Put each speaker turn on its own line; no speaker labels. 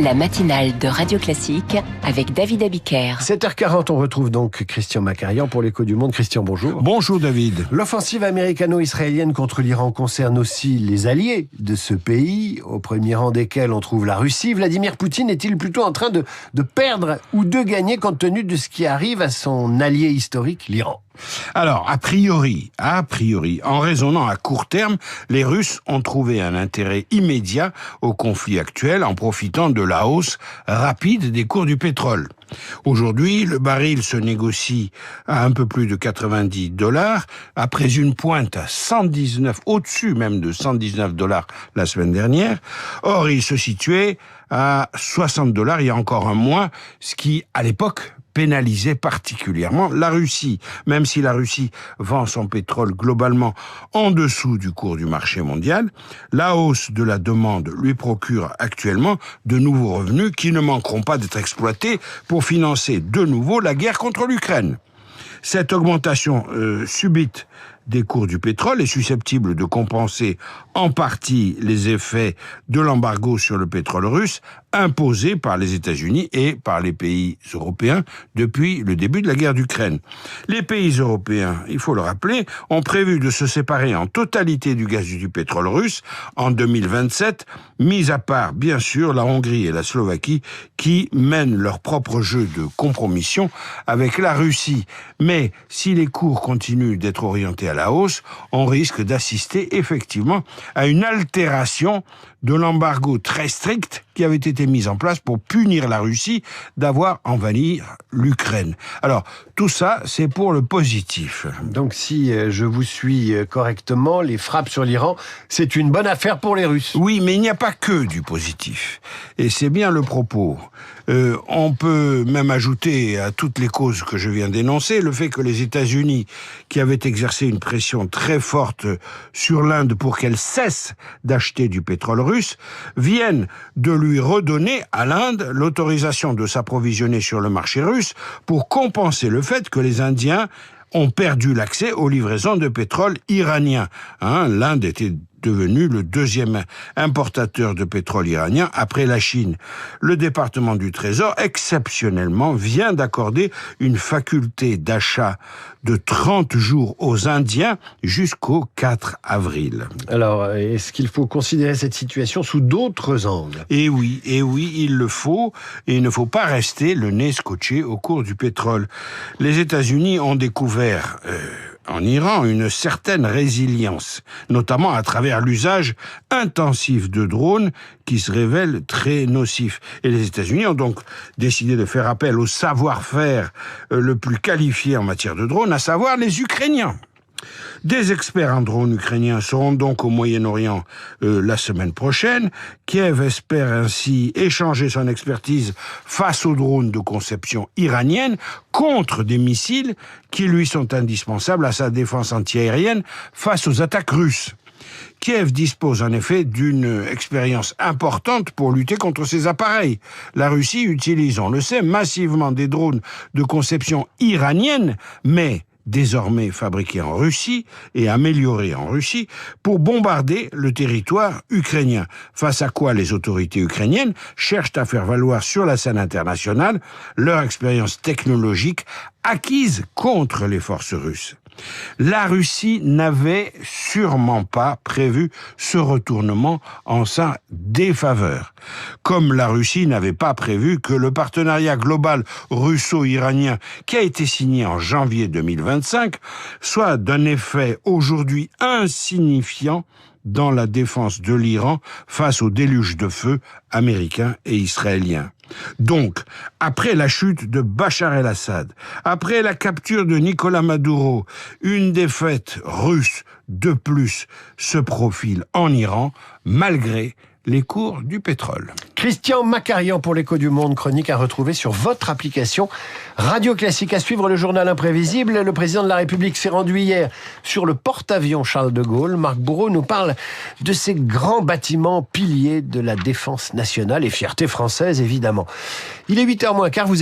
La matinale de Radio Classique avec David Abiker.
7h40, on retrouve donc Christian Macarian pour l'Écho du Monde. Christian, bonjour.
Bonjour David.
L'offensive américano-israélienne contre l'Iran concerne aussi les alliés de ce pays, au premier rang desquels on trouve la Russie. Vladimir Poutine est-il plutôt en train de perdre ou de gagner compte tenu de ce qui arrive à son allié historique, l'Iran ?
Alors, a priori, en raisonnant à court terme, les Russes ont trouvé un intérêt immédiat au conflit actuel en profitant de la hausse rapide des cours du pétrole. Aujourd'hui, le baril se négocie à un peu plus de $90, après une pointe à 119, au-dessus même de $119 la semaine dernière. Or, il se situait à $60 il y a encore un mois, ce qui, à l'époque, pénalisait particulièrement la Russie. Même si la Russie vend son pétrole globalement en dessous du cours du marché mondial, la hausse de la demande lui procure actuellement de nouveaux revenus qui ne manqueront pas d'être exploités pour financer de nouveau la guerre contre l'Ukraine. Cette augmentation subite des cours du pétrole est susceptible de compenser en partie les effets de l'embargo sur le pétrole russe imposé par les États-Unis et par les pays européens depuis le début de la guerre d'Ukraine. Les pays européens, il faut le rappeler, ont prévu de se séparer en totalité du gaz et du pétrole russe en 2027, mis à part bien sûr la Hongrie et la Slovaquie qui mènent leur propre jeu de compromission avec la Russie. Mais si les cours continuent d'être orientés à la hausse, on risque d'assister effectivement à une altération de l'embargo très strict qui avait été mis en place pour punir la Russie d'avoir envahi l'Ukraine. Alors, tout ça, c'est pour le positif.
Donc, si je vous suis correctement, les frappes sur l'Iran, c'est une bonne affaire pour les Russes.
Oui, mais il n'y a pas que du positif. Et c'est bien le propos. On peut même ajouter à toutes les causes que je viens d'énoncer le fait que les États-Unis, qui avaient exercé une pression très forte sur l'Inde pour qu'elle cesse d'acheter du pétrole russe, viennent de lui redonner à l'Inde l'autorisation de s'approvisionner sur le marché russe pour compenser le fait que les Indiens ont perdu l'accès aux livraisons de pétrole iranien. L'Inde était devenu le deuxième importateur de pétrole iranien après la Chine. Le département du Trésor, exceptionnellement, vient d'accorder une faculté d'achat de 30 jours aux Indiens jusqu'au 4 avril.
Alors, est-ce qu'il faut considérer cette situation sous d'autres angles ?
Eh oui, il le faut, et il ne faut pas rester le nez scotché au cours du pétrole. Les États-Unis ont découvert en Iran une certaine résilience, notamment à travers l'usage intensif de drones qui se révèlent très nocifs. Et les États-Unis ont donc décidé de faire appel au savoir-faire le plus qualifié en matière de drones, à savoir les Ukrainiens. Des experts en drones ukrainiens seront donc au Moyen-Orient la semaine prochaine. Kiev espère ainsi échanger son expertise face aux drones de conception iranienne contre des missiles qui lui sont indispensables à sa défense antiaérienne face aux attaques russes. Kiev dispose en effet d'une expérience importante pour lutter contre ces appareils. La Russie utilise, on le sait, massivement des drones de conception iranienne, mais désormais fabriqués en Russie et améliorés en Russie, pour bombarder le territoire ukrainien. Face à quoi les autorités ukrainiennes cherchent à faire valoir sur la scène internationale leur expérience technologique acquise contre les forces russes. La Russie n'avait sûrement pas prévu ce retournement en sa défaveur. Comme la Russie n'avait pas prévu que le partenariat global russo-iranien qui a été signé en janvier 2025 soit d'un effet aujourd'hui insignifiant dans la défense de l'Iran face au déluge de feu américain et israélien. Donc, après la chute de Bachar el-Assad, après la capture de Nicolás Maduro, une défaite russe de plus se profile en Iran, malgré les cours du pétrole.
Christian Macarian pour l'Écho du Monde, chronique à retrouver sur votre application Radio Classique. À suivre le journal imprévisible. Le président de la République s'est rendu hier sur le porte-avions Charles de Gaulle. Marc Bourreau nous parle de ces grands bâtiments piliers de la défense nationale et fierté française, évidemment. Il est 8h moins quart, vous